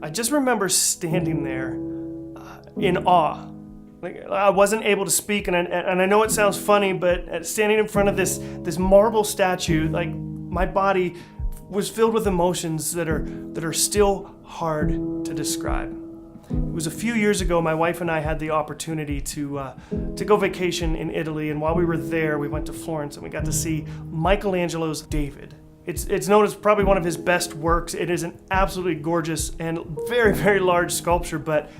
I just remember standing there in awe. Like, I wasn't able to speak, and I know it sounds funny, but standing in front of this marble statue, like, my body was filled with emotions that are still hard to describe. It was a few years ago, my wife and I had the opportunity to go vacation in Italy, and while we were there, we went to Florence and we got to see Michelangelo's David. It's known as probably one of his best works. It is an absolutely gorgeous and very, very large sculpture, but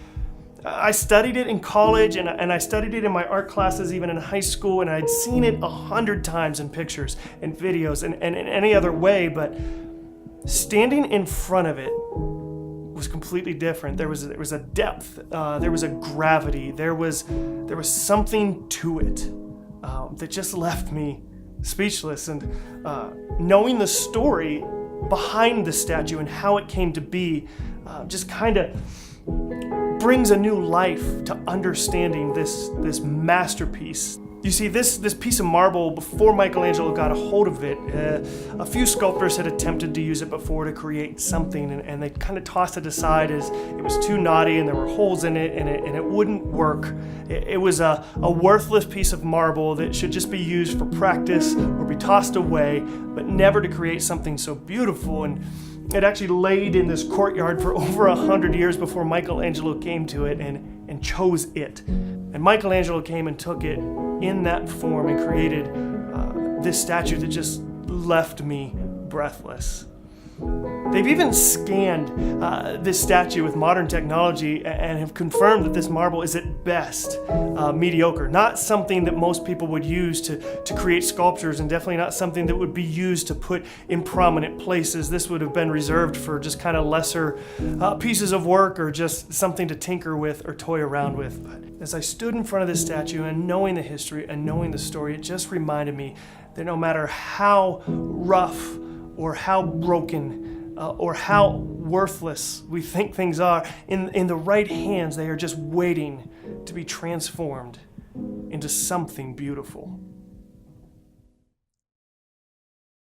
I studied it in college and I studied it in my art classes, even in high school, and I'd seen it 100 times in pictures and videos and in any other way, but standing in front of it was completely different. There was a depth, there was a gravity, there was something to it that just left me speechless. And knowing the story behind the statue and how it came to be just kind of brings a new life to understanding this masterpiece. You see, this piece of marble, before Michelangelo got a hold of it, a few sculptors had attempted to use it before to create something, and they kind of tossed it aside as it was too knotty and there were holes in it, and it wouldn't work. It was a worthless piece of marble that should just be used for practice or be tossed away, but never to create something so beautiful. And it actually laid in this courtyard for over 100 years before Michelangelo came to it and chose it. And Michelangelo came and took it in that form and created this statue that just left me breathless. They've even scanned this statue with modern technology and have confirmed that this marble is at best mediocre. Not something that most people would use to create sculptures, and definitely not something that would be used to put in prominent places. This would have been reserved for just kind of lesser pieces of work, or just something to tinker with or toy around with. But as I stood in front of this statue and knowing the history and knowing the story, it just reminded me that no matter how rough or how broken or how worthless we think things are, in the right hands, they are just waiting to be transformed into something beautiful.